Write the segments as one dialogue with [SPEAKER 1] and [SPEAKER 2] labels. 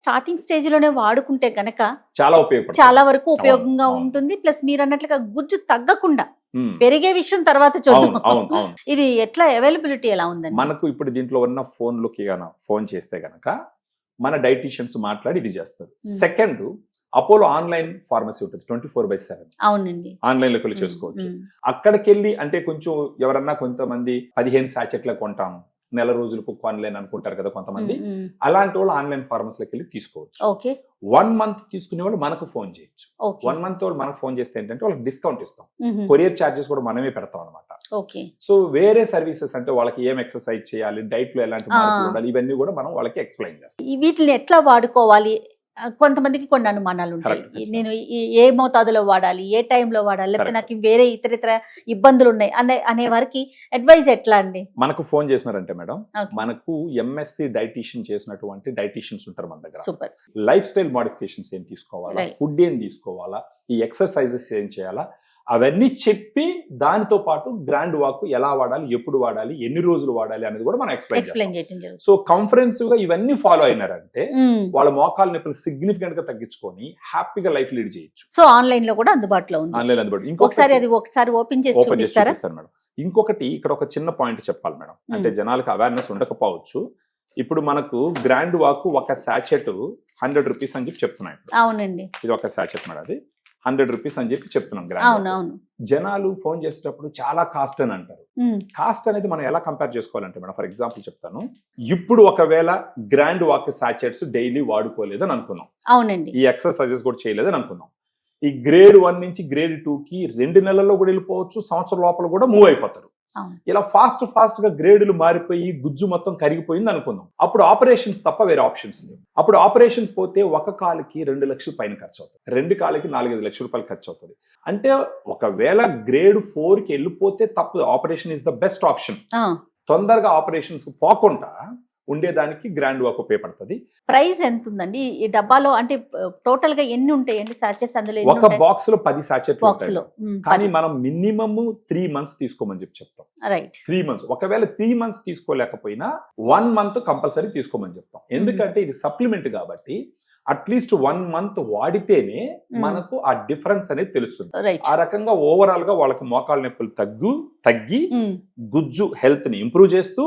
[SPEAKER 1] Starting stage లోనే వాడుకుంటే గనక
[SPEAKER 2] చాలా ఉపయోగపడుతుంది.
[SPEAKER 1] చాలా వరకు ఉపయోగంగా
[SPEAKER 2] అవును.
[SPEAKER 1] ఉంటుంది. ప్లస్ మీరు అన్నట్లుగా గుజ్జు తగ్గకుండా
[SPEAKER 2] ఉమ్.
[SPEAKER 1] పెరిగే విషయం తర్వాత చూద్దాం.
[SPEAKER 2] అవును.
[SPEAKER 1] ఇది ఎట్లా అవైలబిలిటీ ఎలా ఉందండి?
[SPEAKER 2] మనకు ఇప్పుడు దీంట్లో ఉన్న ఫోన్లకి ఫోన్ చేస్తే గనక మన డైటీషియన్స్ మాట్లాడి ఇది చేస్తారు. సెకండ్, అపోలో ఆన్లైన్ ఫార్మసీ ఉంటుంది 24/7.
[SPEAKER 1] అవునండి.
[SPEAKER 2] ఆన్లైన్ లోకి వెళ్ళి చేసుకోవచ్చు. అక్కడికి వెళ్ళి అంటే కొంచెం ఎవరన్నా కొంతమంది 15 సాచెట్ల కొంటాం, నెల రోజులకు ఆన్లైన్ అనుకుంటారు కదా కొంతమంది. అలాంటి వాళ్ళు ఆన్లైన్ ఫార్మసీలోకి వెళ్ళి తీసుకోవచ్చు.
[SPEAKER 1] ఓకే.
[SPEAKER 2] 1 month తీసుకునే వాళ్ళు మనకు ఫోన్ చేయొచ్చు. 1 month వాళ్ళు మనకు ఫోన్ చేస్తే ఏంటంటే వాళ్ళకి డిస్కౌంట్ ఇస్తాం. కొరియర్ ఛార్జెస్ కూడా మనమే పెడతాం అనమాట.
[SPEAKER 1] ఓకే.
[SPEAKER 2] సో వేరే సర్వీసెస్ అంటే వాళ్ళకి ఏం ఎక్సర్సైజ్ చేయాలి, డైట్ లో ఎలాంటి మార్పులు ఉండాలి, ఇవన్నీ కూడా మనం వాళ్ళకి ఎక్స్ప్లెయిన్ చేస్తాం.
[SPEAKER 1] వీటిని ఎట్లా వాడుకోవాలి? కొంతమందికి కొన్ని అనుమానాలు ఉంటాయి. నేను ఏ మోతాదులో వాడాలి, ఏ టైంలో వాడాలి, లేకపోతే నాకు వేరే ఇతర ఇబ్బందులు ఉన్నాయి అనే వారికి అడ్వైజ్ ఎట్లా అండి?
[SPEAKER 2] మనకు ఫోన్ చేసినారంటే మేడం, మనకు ఎంఎస్సి డైటీషియన్ చేసినటువంటి డైటీషియన్స్ ఉంటారు మన దగ్గర.
[SPEAKER 1] సూపర్.
[SPEAKER 2] లైఫ్ స్టైల్ మోడిఫికేషన్స్ ఏం తీసుకోవాలా, ఫుడ్ ఏం తీసుకోవాలా, ఈ ఎక్సర్సైజెస్ ఏం చేయాలా, అవన్నీ చెప్పి దానితో పాటు గ్రాండ్ వాక్ ఎలా వాడాలి, ఎప్పుడు వాడాలి, ఎన్ని రోజులు వాడాలి అనేది కూడా మనం ఎక్స్ప్లెయిన్ చేస్తాం. సో కంఫరెన్సివ్ గా ఇవన్నీ ఫాలో అయినారంటే వాళ్ళ మోకాలు నొప్పులు సిగ్నిఫికెంట్ గా తగ్గించుకొని హ్యాపీగా లైఫ్ లీడ్ చేయొచ్చు.
[SPEAKER 1] సో ఆన్లైన్ లో కూడా అందుబాటులో ఉంది.
[SPEAKER 2] ఆన్లైన్ అందుబాటులో.
[SPEAKER 1] ఒకసారి ఓపెన్ చేసి చూపిస్తారా
[SPEAKER 2] మేడం? ఇంకొకటి ఇక్కడ ఒక చిన్న పాయింట్ చెప్పాలి మేడం, అంటే జనాలకు అవేర్నెస్ ఉండకపోవచ్చు. ఇప్పుడు మనకు గ్రాండ్ వాక్ ఒక సాచెట్ 100 రూపీస్ అని చెప్పి చెప్తున్నాయి.
[SPEAKER 1] అవునండి.
[SPEAKER 2] ఇది ఒక సాచెట్ మేడం, అది 100 రూపీస్ అని చెప్పి చెప్తున్నాం.
[SPEAKER 1] అవునవును.
[SPEAKER 2] జనాలు ఫోన్ చేసేటప్పుడు చాలా కాస్ట్ అని అంటారు. కాస్ట్ అనేది మనం ఎలా కంపేర్ చేసుకోవాలంటే మేడం, ఫర్ ఎగ్జాంపుల్ చెప్తాను. ఇప్పుడు ఒకవేళ గ్రాండ్ వాక్ సాచెట్స్ డైలీ వాడుకోలేదని అనుకున్నాం.
[SPEAKER 1] అవునండి.
[SPEAKER 2] ఈ ఎక్సర్సైజెస్ కూడా చేయలేదని అనుకున్నాం. ఈ గ్రేడ్ 1 నుంచి గ్రేడ్ 2కి 2 నెలల్లో కూడా వెళ్ళిపోవచ్చు, సంవత్సరం లోపల కూడా మూవ్ అయిపోతారు. ఇలా ఫాస్ట్ గా గ్రేడులు మారిపోయి గుజ్జు మొత్తం కరిగిపోయింది అనుకుందాం. అప్పుడు ఆపరేషన్స్ తప్ప వేరే ఆప్షన్స్ లేవు. అప్పుడు ఆపరేషన్ పోతే ఒక కాలుకి 2 లక్షలు పైన ఖర్చు అవుతుంది, 2 కాళ్ళకి 4-5 లక్షల రూపాయలు ఖర్చు అవుతుంది. అంటే ఒకవేళ గ్రేడ్ 4కి వెళ్ళిపోతే తప్పదు, operation is the best option. తొందరగా ఆపరేషన్స్ పోకుండా ఉండేదానికి గ్రాండ్ వాక్ ఉపయోగపడుతుంది.
[SPEAKER 1] ప్రైస్ ఎంత ఉందండి ఈ డబ్బాలో? అంటే టోటల్ గా ఎన్ని ఉంటాయండి సాచెట్స్ అందులో?
[SPEAKER 2] ఒక బాక్స్ లో 10 సాచెట్లు ఉంటాయి, కానీ మనం మినిమం 3 months తీసుకోమని చెప్తాం. రైట్. 3 months. ఒకవేళ 3 months తీసుకోలేకపోయినా 1 month కంపల్సరీ తీసుకోమని చెప్తాం. ఎందుకంటే ఇది సప్లిమెంట్ కాబట్టి అట్లీస్ట్ 1 month వాడితేనే మనకు ఆ డిఫరెన్స్ అనేది తెలుస్తుంది. ఆ రకంగా ఓవరాల్ గా వాళ్ళకి మోకాళ్ళ నొప్పులు తగ్గి గుజ్జు హెల్త్ ని ఇంప్రూవ్ చేస్తూ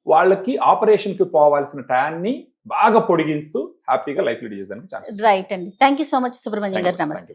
[SPEAKER 2] వాళ్ళకి ఆపరేషన్ కి పోవాల్సిన టైంని బాగా పొడిగిస్తూ హ్యాపీగా లైఫ్ లీడ్ చేసేదానికి ఛాన్స్.
[SPEAKER 1] రైట్ అండి. Thank you so much Subrahmanyam గారు. నమస్తే.